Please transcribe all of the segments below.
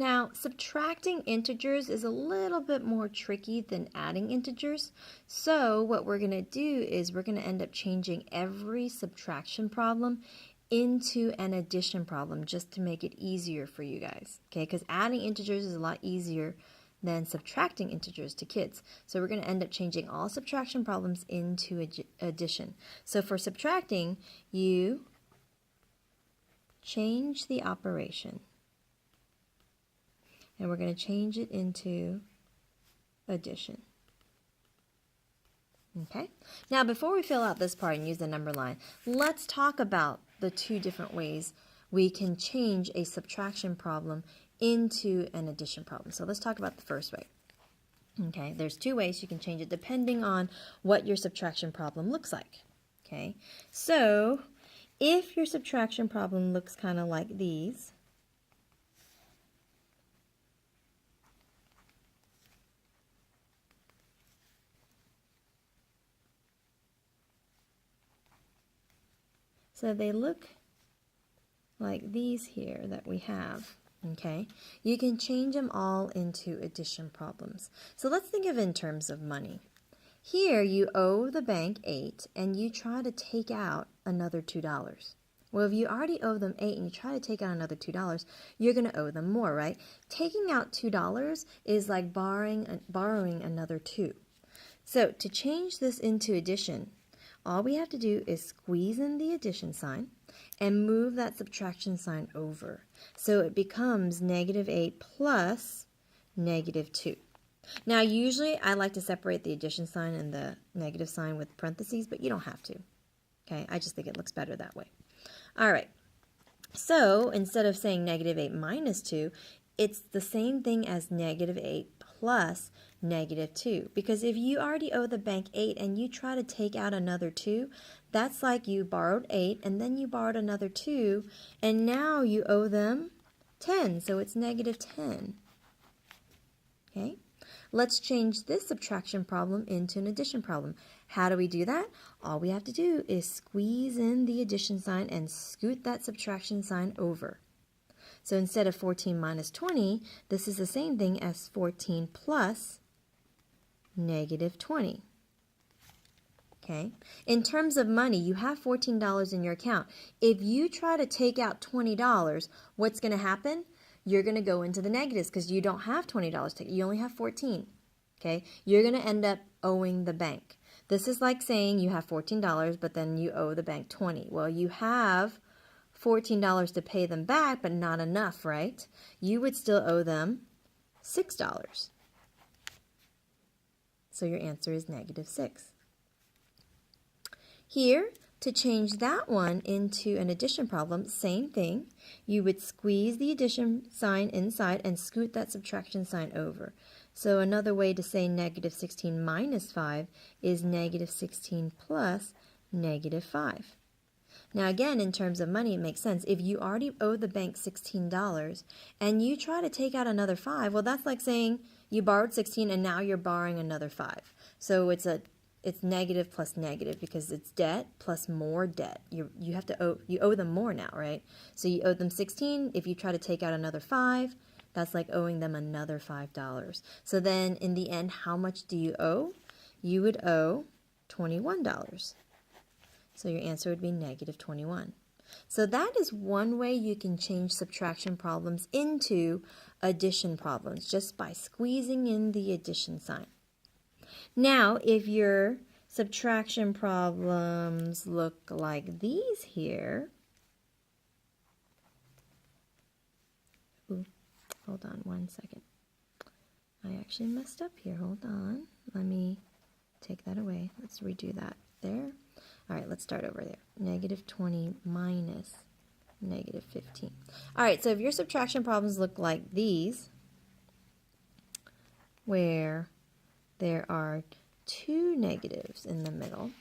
Now, subtracting integers is a little bit more tricky than adding integers. So what we're going to do is we're going to end up changing every subtraction problem into an addition problem just to make it easier for you guys. Okay, because adding integers is a lot easier than subtracting integers to kids. So we're going to end up changing all subtraction problems into addition. So for subtracting, you change the operation. And we're going to change it into addition. Okay? Now, before we fill out this part and use the number line, let's talk about the two different ways we can change a subtraction problem into an addition problem. So let's talk about the first way. Okay, there's two ways you can change it depending on what your subtraction problem looks like. Okay, so if your subtraction problem looks kind of like these, so they look like these here that we have, okay, you can change them all into addition problems. So let's think of it in terms of money. Here you owe the bank $8 and you try to take out another $2. Well, if you already owe them $8 and you try to take out another $2, you're going to owe them more, right? Taking out $2 is like borrowing another $2. So to change this into addition, all we have to do is squeeze in the addition sign and move that subtraction sign over. So it becomes -8 plus -2. Now, usually I like to separate the addition sign and the negative sign with parentheses, but you don't have to. Okay, I just think it looks better that way. All right, so instead of saying -8 minus 2, it's the same thing as -8 plus -2. Because if you already owe the bank 8 and you try to take out another 2, that's like you borrowed 8 and then you borrowed another 2 and now you owe them 10, so it's -10. Okay? Let's change this subtraction problem into an addition problem. How do we do that? All we have to do is squeeze in the addition sign and scoot that subtraction sign over. So instead of 14 minus 20, this is the same thing as 14 plus -20. Okay? In terms of money, you have $14 in your account. If you try to take out $20, what's going to happen? You're going to go into the negatives because you don't have $20 to take. You only have 14. Okay? You're going to end up owing the bank. This is like saying you have $14, but then you owe the bank 20. Well, you have $14 to pay them back, but not enough, right? You would still owe them $6. So your answer is -6. Here, to change that one into an addition problem, same thing. You would squeeze the addition sign inside and scoot that subtraction sign over. So another way to say -16 minus 5 is -16 plus -5. Now again, in terms of money, it makes sense. If you already owe the bank $16 and you try to take out another 5, well, that's like saying you borrowed 16 and now you're borrowing another 5. So it's negative plus negative because it's debt plus more debt. You owe them more now, right? So you owe them 16. If you try to take out another 5, that's like owing them another $5. So then in the end, how much do you owe? You would owe $21. So your answer would be -21. So that is one way you can change subtraction problems into addition problems, just by squeezing in the addition sign. Now, if your subtraction problems look like these here, ooh, hold on one second. I actually messed up here. Hold on. Let me take that away. Let's redo that there. All right, let's start over there. -20 minus -15. All right, so if your subtraction problems look like these, where there are 2 negatives in the middle,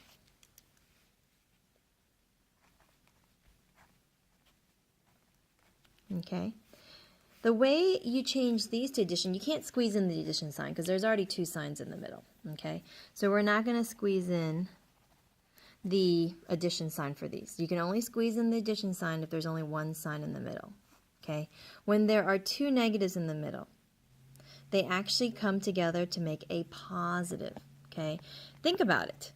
okay, the way you change these to addition, you can't squeeze in the addition sign because there's already 2 signs in the middle, okay? So we're not going to squeeze in the addition sign for these. You can only squeeze in the addition sign if there's only 1 sign in the middle. okay? When there are two negatives in the middle, they actually come together to make a positive, okay? Think about it.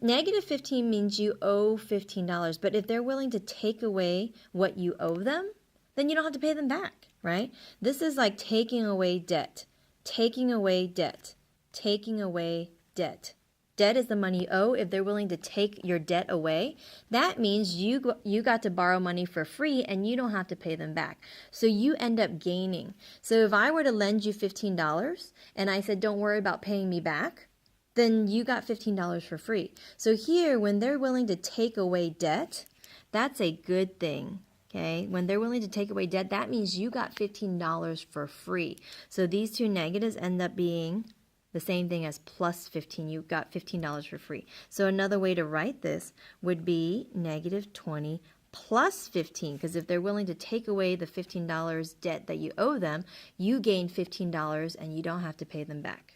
Negative 15 means you owe $15, but if they're willing to take away what you owe them, then you don't have to pay them back, right? This is like taking away debt, taking away debt, taking away debt. Debt is the money you owe. If they're willing to take your debt away, that means you got to borrow money for free and you don't have to pay them back. So you end up gaining. So if I were to lend you $15 and I said, don't worry about paying me back, then you got $15 for free. So here, when they're willing to take away debt, that's a good thing. Okay, when they're willing to take away debt, that means you got $15 for free. So these two negatives end up being the same thing as plus 15. You got $15 for free. So another way to write this would be negative 20 plus 15, because if they're willing to take away the $15 debt that you owe them, you gain $15 and you don't have to pay them back.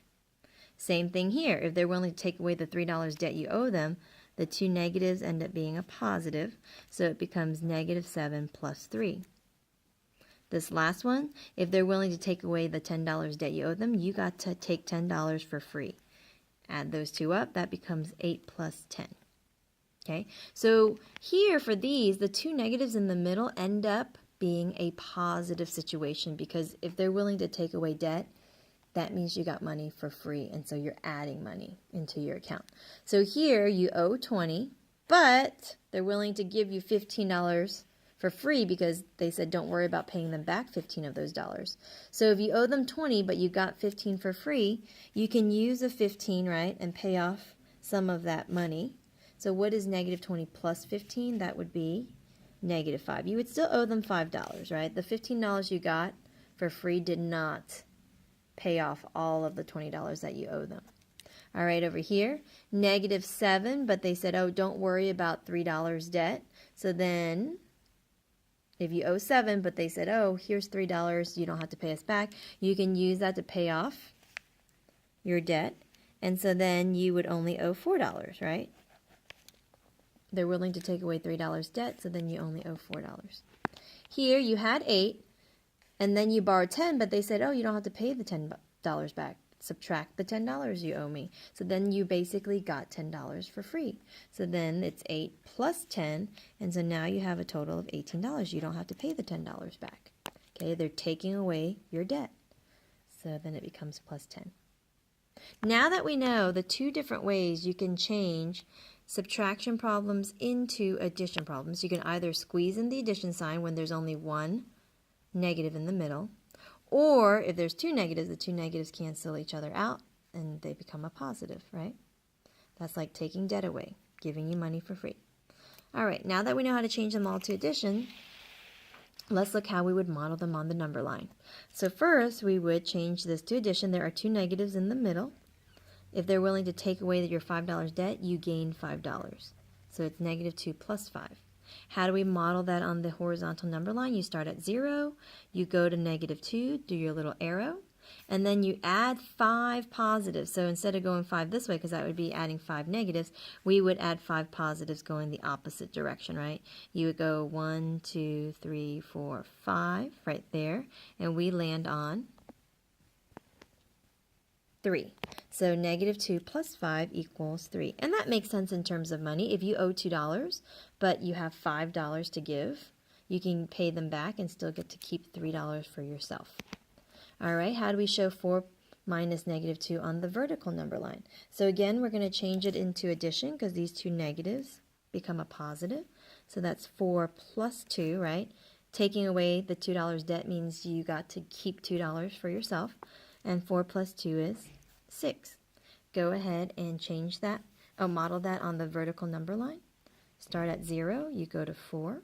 Same thing here. If they're willing to take away the $3 debt you owe them, the two negatives end up being a positive, so it becomes negative 7 plus 3. This last one, if they're willing to take away the $10 debt you owe them, you got to take $10 for free. Add those two up, that becomes 8 plus 10. Okay, so here for these, the two negatives in the middle end up being a positive situation, because if they're willing to take away debt, that means you got money for free, and so you're adding money into your account. So here you owe 20, but they're willing to give you $15 for free because they said don't worry about paying them back 15 of those dollars. So if you owe them 20 but you got 15 for free, you can use a 15, right, and pay off some of that money. So what is negative 20 plus 15? That would be negative 5. You would still owe them $5, right? The $15 you got for free did not pay off all of the $20 that you owe them. All right, over here, negative 7, but they said, oh, don't worry about $3 debt. So then if you owe 7, but they said, oh, here's $3, you don't have to pay us back, you can use that to pay off your debt. And so then you would only owe $4, right? They're willing to take away $3 debt, so then you only owe $4. Here you had 8. And then you borrowed 10, but they said, oh, you don't have to pay the $10 back. Subtract the $10 you owe me. So then you basically got $10 for free. So then it's 8 plus 10, and so now you have a total of $18. You don't have to pay the $10 back. Okay, they're taking away your debt. So then it becomes plus 10. Now that we know the two different ways you can change subtraction problems into addition problems, you can either squeeze in the addition sign when there's only one negative in the middle, or if there's two negatives, the two negatives cancel each other out and they become a positive, right? That's like taking debt away, giving you money for free. All right, now that we know how to change them all to addition, let's look how we would model them on the number line. So first, we would change this to addition. There are two negatives in the middle. If they're willing to take away your $5 debt, you gain $5. So it's negative 2 plus 5. How do we model that on the horizontal number line? You start at 0, you go to negative 2, do your little arrow, and then you add 5 positives. So instead of going 5 this way, because that would be adding 5 negatives, we would add 5 positives going the opposite direction, right? You would go 1, 2, 3, 4, 5 right there, and we land on 3. So negative 2 plus 5 equals 3. And that makes sense in terms of money. If you owe $2, but you have $5 to give, you can pay them back and still get to keep $3 for yourself. All right, how do we show 4 minus negative 2 on the vertical number line? So again, we're going to change it into addition because these two negatives become a positive. So that's 4 plus 2, right? Taking away the $2 debt means you got to keep $2 for yourself. And 4 plus 2 is 6. Go ahead and change that, model that on the vertical number line. Start at 0, you go to 4,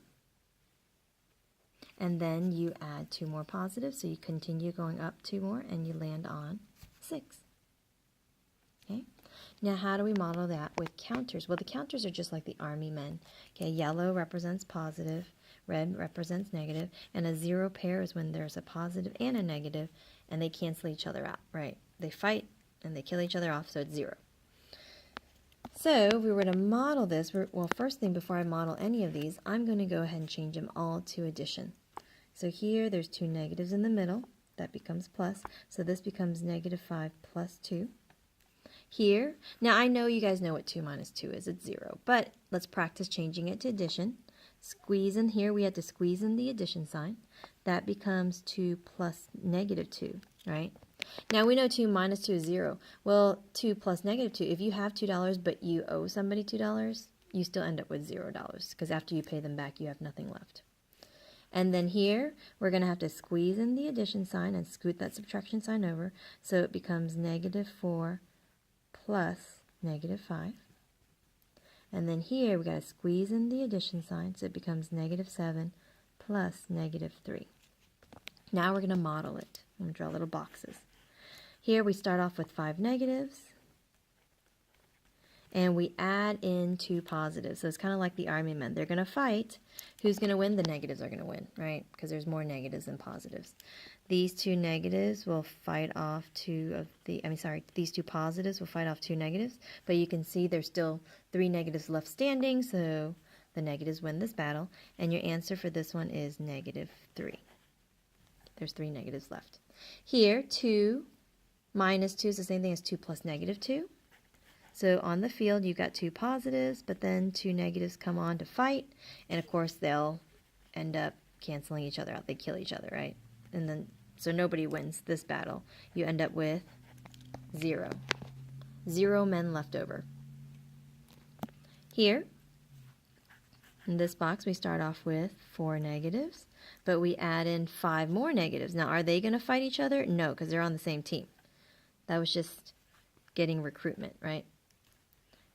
and then you add 2 more positives, so you continue going up 2 more, and you land on 6. Okay. Now, how do we model that with counters? Well, the counters are just like the army men. Okay, yellow represents positive, red represents negative, and a 0 pair is when there's a positive and a negative, and they cancel each other out, right? They fight and they kill each other off, so it's 0. So if we were to model this, well, first thing before I model any of these, I'm going to go ahead and change them all to addition. So here there's 2 negatives in the middle. That becomes plus. So this becomes -5 plus 2. Here, now I know you guys know what 2 minus 2 is. It's 0. But let's practice changing it to addition. Squeeze in here. We had to squeeze in the addition sign. That becomes 2 plus -2, right? Now we know 2 minus 2 is 0. Well, 2 plus -2, if you have $2 but you owe somebody $2, you still end up with $0 because after you pay them back, you have nothing left. And then here, we're going to have to squeeze in the addition sign and scoot that subtraction sign over, so it becomes -4 plus -5. And then here, we got to squeeze in the addition sign, so it becomes -7 plus -3. Now we're going to model it. I'm going to draw little boxes. Here we start off with 5 negatives, and we add in 2 positives. So it's kind of like the army men. They're going to fight. Who's going to win? The negatives are going to win, right? Because there's more negatives than positives. These 2 negatives will fight off these 2 positives will fight off 2 negatives. But you can see there's still 3 negatives left standing, so the negatives win this battle. And your answer for this one is -3. There's 3 negatives left. Here, 2 minus 2 is the same thing as 2 plus -2. So on the field, you've got 2 positives, but then 2 negatives come on to fight. And of course, they'll end up canceling each other out. They kill each other, right? And then, so nobody wins this battle. You end up with 0. 0 men left over. Here, in this box, we start off with 4 negatives, but we add in 5 more negatives. Now, are they going to fight each other? No, because they're on the same team. That was just getting recruitment, right?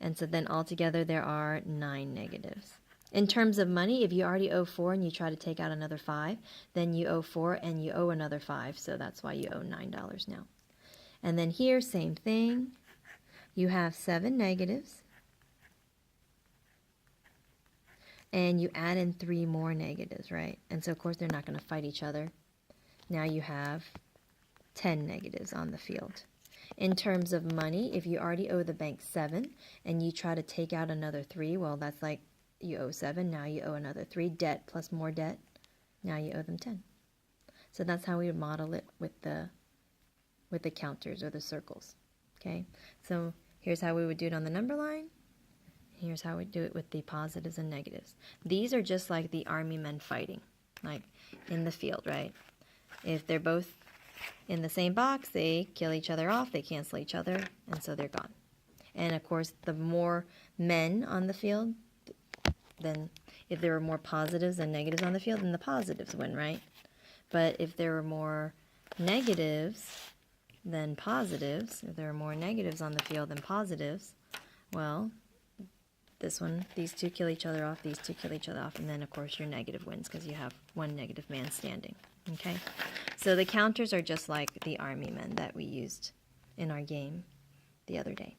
And so then altogether there are 9 negatives. In terms of money, if you already owe 4 and you try to take out another 5, then you owe 4 and you owe another 5, so that's why you owe $9 now. And then here, same thing. You have 7 negatives. And you add in 3 more negatives, right? And so of course they're not going to fight each other. Now you have 10 negatives on the field. In terms of money, if you already owe the bank 7 and you try to take out another 3, well, that's like you owe 7, now you owe another 3. Debt plus more debt, now you owe them 10. So that's how we would model it with the counters or the circles. Okay, so here's how we would do it on the number line. Here's how we do it with the positives and negatives. These are just like the army men fighting, like in the field, right? If they're both in the same box, they kill each other off, they cancel each other, and so they're gone. And of course, the more men on the field, then if there were more positives than negatives on the field, then the positives win, right? But if there were more negatives than positives, if there were more negatives on the field than positives, well, these 2 kill each other off, these 2 kill each other off, and then of course your negative wins because you have 1 negative man standing. Okay, so the counters are just like the army men that we used in our game the other day.